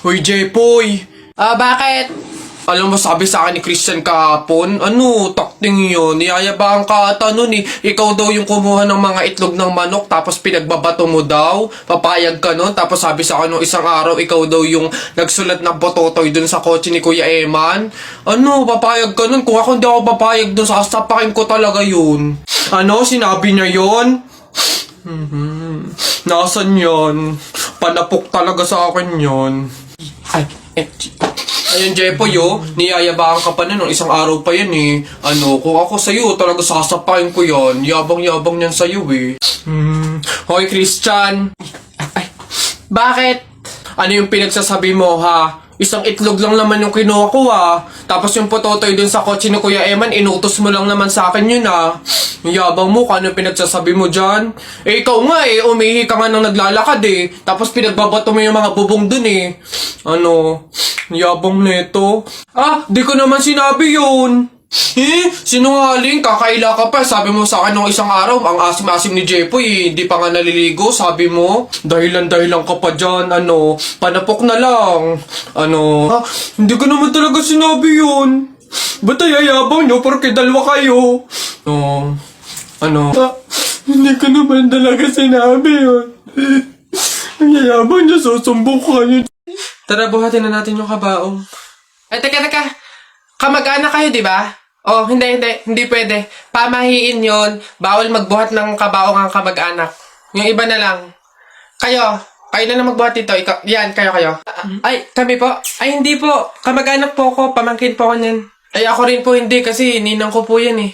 Hoy, Jepoy! Bakit? Alam mo, sabi sa akin ni Christian kahapon, takting yun, niyayabang ka ata nun eh. Ikaw daw yung kumuha ng mga itlog ng manok, tapos pinagbabato mo daw, papayag ka nun, tapos sabi sa akin nung isang araw, ikaw daw yung nagsulat ng bototoy dun sa kotse ni Kuya Eman. Papayag ka nun? Kung ako hindi ako papayag dun, sasapakin ko talaga yun. Sinabi niya yun? Nasaan yun? Panapok talaga sa akin yun. Ayun, Jepoy, niyayabaan ka pa na nung isang araw pa yan eh. Kung ako sa'yo, talaga sasapain ko yan. Yabang-yabang yan sa'yo eh. Hoy, Christian! Bakit? Ano yung pinagsasabi mo, ha? Isang itlog lang naman yung kinuha ko, ha? Tapos yung pototoy dun sa kotse ni Kuya Eman, inutos mo lang naman sa akin yun, ha? Yung yabang mo, ano yung pinagsasabi mo dyan? Ikaw nga umihi ka nga nang naglalakad eh. Tapos pinagbabato mo yung mga bubong dun eh. Yabang neto. Di ko naman sinabi yun. Sinungaling, kakaila ka pa. Sabi mo sa akin nung isang araw, ang asim-asim ni Jepoy, hindi pa nga naliligo, sabi mo. Dahilan-dahilan ka pa dyan, panapok na lang. Hindi ko naman talaga sinabi yun. Ba't ayayabang nyo porque dalawa kayo? Hindi ko naman talaga sinabi yun. Ang yayabang nyo, susumbong kayo. Tara, buhatin na natin yung kabaong. Teka. Kamag-anak kayo, di ba? Hindi pwede. Pamahiin yon. Bawal magbuhat ng kabaong ang kamag-anak. Yung iba na lang. Kayo na lang magbuhat dito. Kayo. Kami po? Hindi po. Kamag-anak po ako. Pamangkin po ako niyan. Ako rin po hindi kasi ninang ko po yan eh.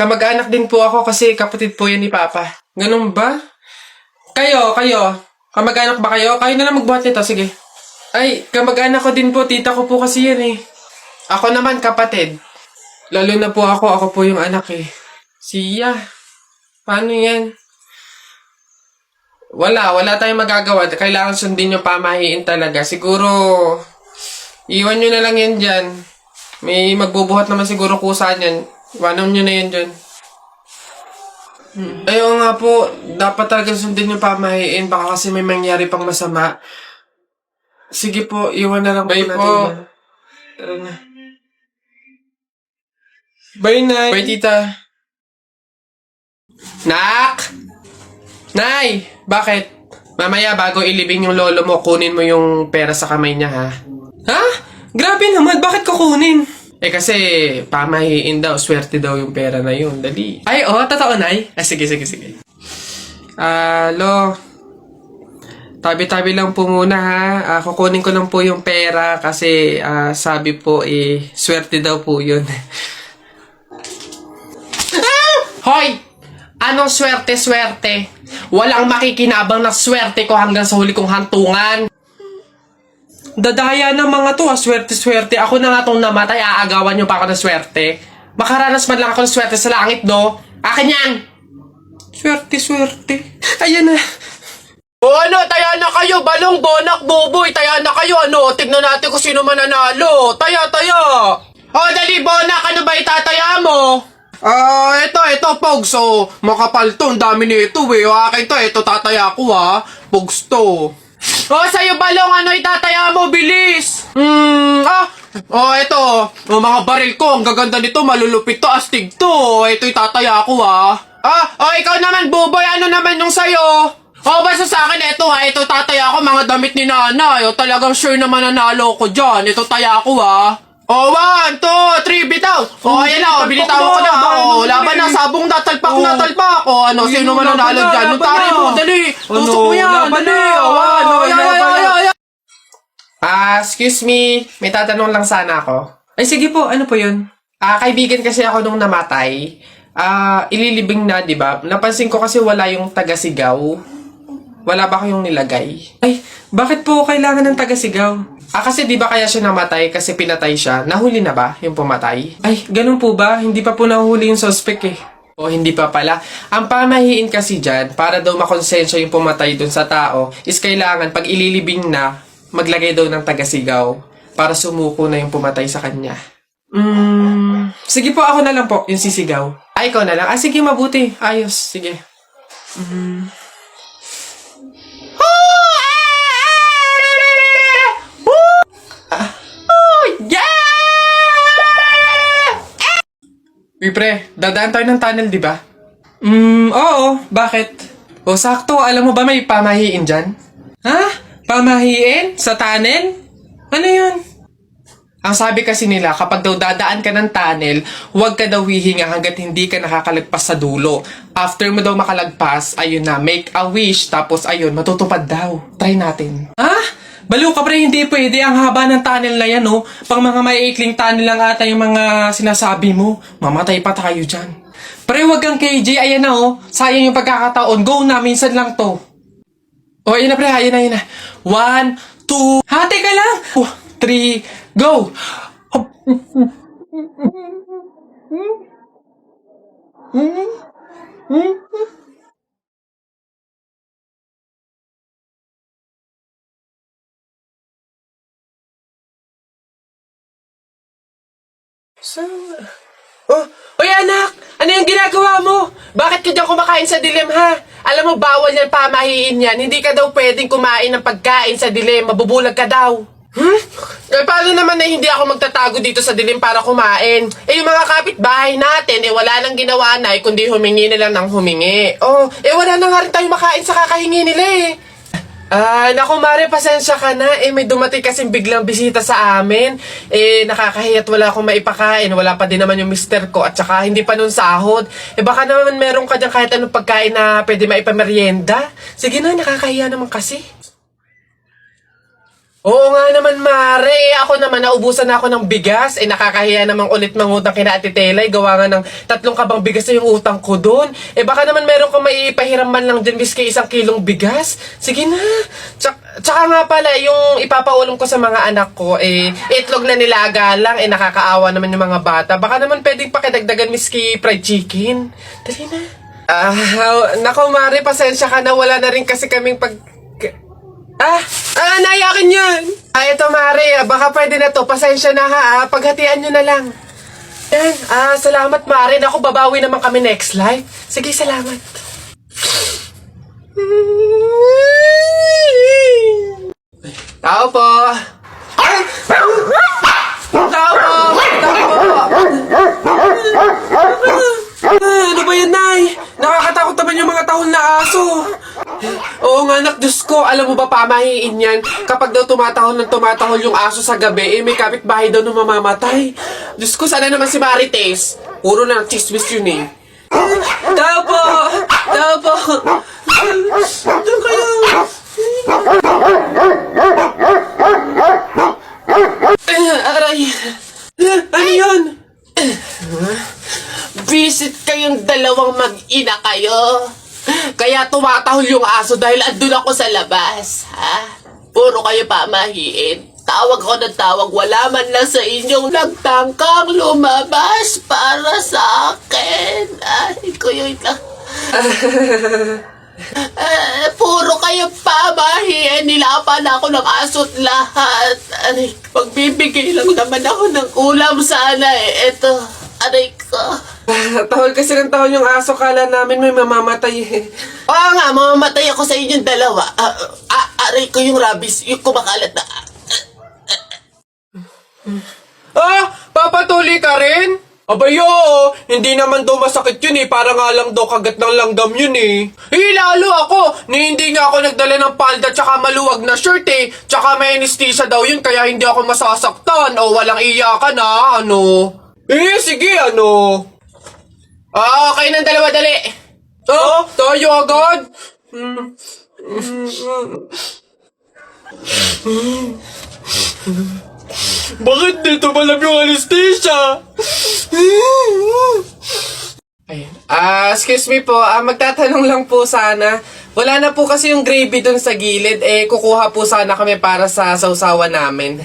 Kamag-anak din po ako kasi kapatid po yan ni Papa. Ganun ba? Kayo. Kamag-anak ba kayo? Kayo na lang magbuhat nito, sige. Kamag-anak ko din po. Tita ko po kasi yan eh. Ako naman kapatid. Lalo na po ako po yung anak eh. Siya. Paano yan? Wala tayong magagawa. Kailangan sundin yung pamahiin talaga. Siguro, iwan nyo na lang yan dyan. May magbubuhat naman siguro kusa yan. Iwanan nyo na yan dyan. Ayaw nga po, dapat talaga sundin yung pamahiin. Baka kasi may mangyari pang masama. Sige po, iwan na lang po natin. Bye po. Tara na. Bye, Nay. Bye, Tita. Nak! Nay! Bakit? Mamaya bago ilibing yung lolo mo, kunin mo yung pera sa kamay niya, ha? Ha? Grabe naman, bakit ko kunin? Kasi pamahiin daw, swerte daw yung pera na yun. Dali. Totoo, Nay? Sige. Tabi-tabi lang po muna, ha? Kukunin ko lang po yung pera kasi sabi po, swerte daw po yun. Hoy! Anong swerte-swerte? Walang makikinabang na swerte ko hanggang sa huli kong hantungan. Dadaya ng mga to, swerte-swerte. Ako na nga tong namatay, aagawan nyo pa ako ng swerte. Makaranas man lang ako ng swerte sa langit, no? Akin yan! Swerte-swerte. Ayan na. Taya na kayo, balong, bonak, buboy, taya na kayo, tignan natin kung sino mananalo. Taya. Dali, bonak, ano ba itataya mo? Ito, Pogs, makapal to, ang dami nito, akin to, ito tataya ko, Pogs to. Sa'yo, balong, ano itataya mo, bilis? Ito, mga baril ko, ang gaganda nito, malulupit to, astig to, ito itataya ko, ikaw naman, buboy, ano naman yung sa'yo? Basta sa akin, ito tataya ko, mga damit ni nanay, talagang sure na mananalo ko dyan, ito taya ko, 1, 2, 3, bitaw! Ayan na, binitawan ko na, laban na, sabong natalpak. Sino mananalo dyan? Nung tari mo, dali, tusok mo yan, dali, excuse me, may tatanong lang sana ako. Sige po, ano po yun? Kaibigan kasi ako nung namatay, ililibing na, di ba? Napansin ko kasi wala yung taga-sigaw. Wala ba kayong nilagay? Bakit po kailangan ng taga-sigaw? Kasi di ba kaya siya namatay kasi pinatay siya? Nahuli na ba yung pumatay? Ganun po ba? Hindi pa po nahuli yung suspect eh. Hindi pa pala. Ang pamahiin kasi dyan, para daw makonsensya yung pumatay dun sa tao, is kailangan pag ililibing na, maglagay daw ng taga-sigaw para sumuko na yung pumatay sa kanya. Sige po, ako na lang po, yung sisigaw. Ikaw na lang. Sige, mabuti. Ayos, sige. Uy pre, dadaan tayo ng tunnel, di ba? Oo. Bakit? O sakto, alam mo ba may pamahiin dyan? Ha? Pamahiin? Sa tunnel? Ano yun? Ang sabi kasi nila, kapag daw dadaan ka ng tunnel, huwag ka daw hihinga hanggat hindi ka nakakalagpas sa dulo. After mo daw makalagpas, ayun na, make a wish, tapos ayun, matutupad daw. Try natin. Ha? Baliw ka pre, hindi pwede. Ang haba ng tunnel na yan, oh. Pang mga maiikling tunnel lang ata yung mga sinasabi mo. Mamatay pa tayo dyan. Pre, wag kang KJ, ayan na, oh. Sayang yung pagkakataon. Go na, minsan lang to. Oh, ayun na pre, ayun na. 1, 2, hati ka lang. 3, go! Oh, oy anak! Ano yung ginagawa mo? Bakit ka dyan kumakain sa dilim, ha? Alam mo, bawal yan, pamahiin yan. Hindi ka daw pwedeng kumain ng pagkain sa dilim. Mabubulag ka daw. Eh, paano naman na hindi ako magtatago dito sa dilim para kumain? Eh, yung mga kapitbahay natin, wala nang ginawa na, kundi humingi na lang ng humingi. Oh, wala na nga rin tayo makain sa kakahingi nila, naku Mare, pasensya ka na. May dumating kasing biglang bisita sa amin. Nakakahiya't wala akong maipakain. Wala pa din naman yung mister ko. At saka hindi pa nun sahod. Baka naman meron ka dyan kahit anong pagkain na pwede maipamerienda. Sige na, nakakahiya naman kasi. Oo nga naman, Mare. Ako naman, naubusan na ako ng bigas. Nakakahiya naman ulit mangutang kina Ate Telay. Gawa nga ng 3 kabang bigas na yung utang ko doon. Baka naman meron kang maipahiram man lang dyan, miski 1 kilong bigas. Sige na. Tsaka nga pala, yung ipapaulam ko sa mga anak ko, itlog na nilaga lang. Nakakaawa naman yung mga bata. Baka naman pwedeng pakidagdagan, miski fried chicken. Dali na. Nako, Mare, pasensya ka na. Wala na rin kasi kaming nayakin yan. Ito Mare, baka pwede na to. Pasensya na ha, paghatian nyo na lang. Yan, salamat Mare. Naku, babawi naman kami next live. Sige, salamat. Tao po. Tao po. Ano ba yan, Nay? Nakakatakot naman yung mga tahol na aso. Oo nga, anak, Diyos ko, alam mo ba pamahiin yan? Kapag daw tumatahol yung aso sa gabi, may kapitbahay daw nung mamamatay. Diyos ko, sana naman si Marites. Puro na chismis yun eh. Tao po! Tao po! Doon kayo! Aray! Ano yun? Visit kayong dalawang mag-ina kayo. Kaya tumatahol yung aso dahil andun ako sa labas, ha? Puro kayo pamahiin. Tawag ako ng tawag, wala man lang sa inyong nagtangkang lumabas para sa akin. Ay, kuyoy lang. Puro kayo pamahiin. Nilapan ako ng aso't lahat. Aray, pagbibigay lang naman ako ng ulam sana Ito, aray ko. Tahol kasi ng tahol yung aso, kala namin may mamamatay Oo nga, mamamatay ako sa inyong dalawa. Aray ko yung rabies, yung kumakalat na. Papatuloy ka rin? Abay, oo. Hindi naman daw masakit yun Para nga lang daw kagat ng langgam yun lalo ako. Hindi nga ako nagdala ng palda tsaka maluwag na shirt Tsaka may anesthesia daw yun, kaya hindi ako masasaktan. O walang iyakan ano. Sige, kayo ng dalawa, dali. Tayo agad. Bakit dito malam yung anesthesia? Excuse me po, magtatanong lang po sana. Wala na po kasi yung gravy dun sa gilid. Kukuha po sana kami para sa sausawan namin.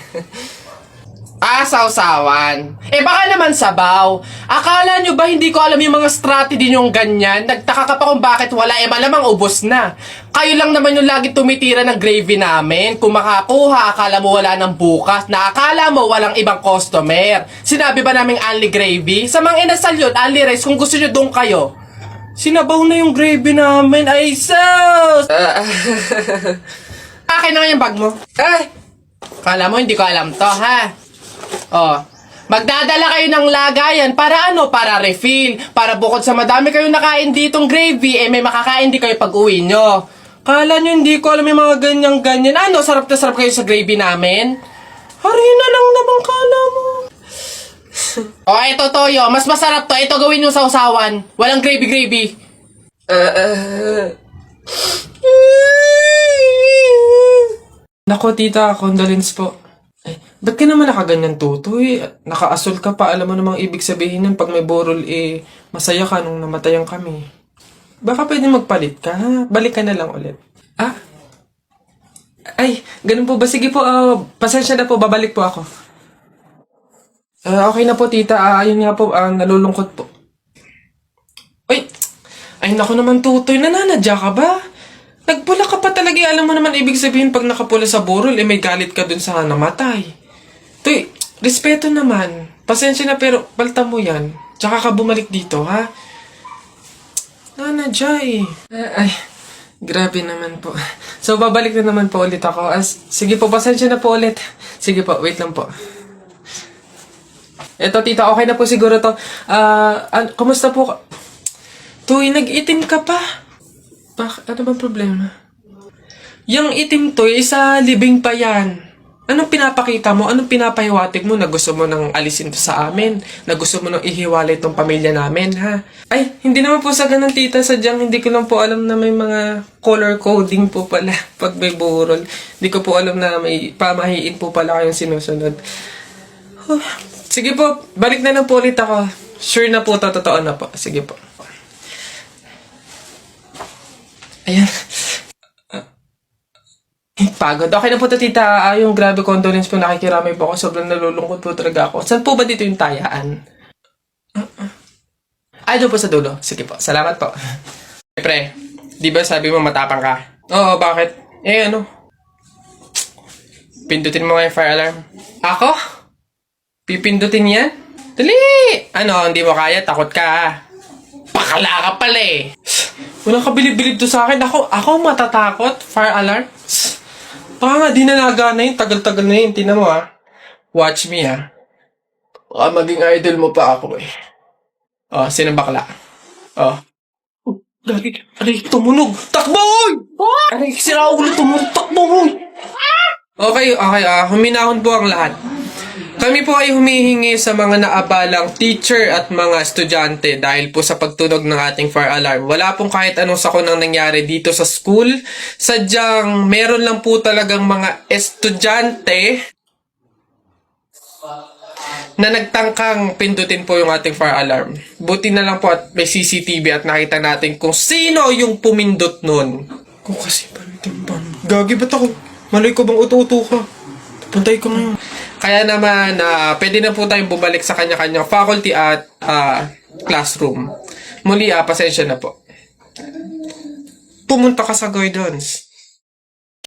Sausawan. Baka naman sabaw. Akala nyo ba hindi ko alam yung mga strategy nyong ganyan? Nagtaka ka pa kung bakit wala, malamang ubos na. Kayo lang naman yung lagi tumitira ng gravy namin. Kung makakuha, akala mo wala ng bukas, na akala mo walang ibang customer. Sinabi ba naming only gravy? Sa mga inasal yun, only rice, kung gusto nyo doon kayo. Sinabaw na yung gravy namin. Ay, sus! Akin na nga yung bag mo. Kala mo hindi ko alam to, ha? Magdadala kayo ng lagayan para ano? Para refill. Para bukod sa madami kayong nakain ditong gravy, may makakain di kayo pag-uwi nyo. Kala nyo hindi ko alam yung mga ganyan-ganyan. Ano, sarap na sarap kayo sa gravy namin? Harina lang naman kala mo. O, eto Toyo, mas masarap to. Ito gawin nyo sa usawan. Walang gravy-gravy. Nako, tita, condolence po. Ba't ka naman nakaganyan, tutoy? Nakaasol ka pa. Alam mo namang ibig sabihin nun pag may burol, masaya ka nung namatayan kami. Baka pwede magpalit ka, ha? Balik ka na lang ulit. Ah? Ay, ganun po ba? Sige po, pasensya na po, babalik po ako. Okay na po, tita. Ayun nga po, nalulungkot po. Ay, naku naman, tutoy. Nananadya ka ba? Nagpula ka pa talaga. Alam mo naman ibig sabihin pag nakapula sa burol, may galit ka dun sa namatay. Tuy, respeto naman. Pasensya na pero palta mo yan. Tsaka ka bumalik dito, ha? Nanadya Ay, grabe naman po. So, babalik na naman po ulit ako. Sige po, pasensya na po ulit. Sige po, wait lang po. Eto, tita, okay na po siguro to. Kumusta po ka? Tuy, nag-itim ka pa. Ano bang problema? Yung itim to, sa libing pa yan. Anong pinapakita mo? Anong pinapahiwatig mo na gusto mo nang alisin to sa amin? Na gusto mo nang ihiwalay tong pamilya namin, ha? Ay, hindi naman po sa ganun, tita. Sadyang hindi ko lang po alam na may mga color coding po pala pag may burol. Hindi ko po alam na may pamahiin po pala kayong sinusunod. Sige po, balik na lang po ulit ako. Sure na po, totoo na po. Sige po. Ayan. Pagod. Okay na po to, tita. Yung grabe condolence po, nakikiramay po ako. Sobrang nalulungkot po talaga ako. Saan po ba dito yung tayaan? Doon po sa dulo. Sige po. Salamat po. Pre, di ba sabi mo matapang ka? Oo, bakit? Pindutin mo nga yung fire alarm. Ako? Pipindutin yan? Dali! Hindi mo kaya? Takot ka. Pakala ka pala Walang kabilib-bilib to sa akin. Ako matatakot. Fire alarm. Baka nga di na nagana yun. Tagal-tagal na yun. Tingnan mo Watch me Baka maging idol mo pa ako sino bakla? Dali. Aray, tumunog. Takbo! Aray, sira ulo tumunog. Takbo! Okay. Huminahon po ang lahat. Kami po ay humihingi sa mga naabalang teacher at mga estudyante dahil po sa pagtunog ng ating fire alarm. Wala pong kahit anong sakunang nangyari dito sa school. Sadyang meron lang po talagang mga estudyante na nagtangkang pindutin po yung ating fire alarm. Buti na lang po at may CCTV at nakita natin kung sino yung pumindot nun. Kung kasi panitimbang. Gagi, ba't ako? Malay ko bang uto-uto ka? Puntay ko ngayon. Kaya naman, pwede na po tayong bumalik sa kanya-kanyang faculty at classroom. Muli, pasensya na po. Pumunta ka sa guidance.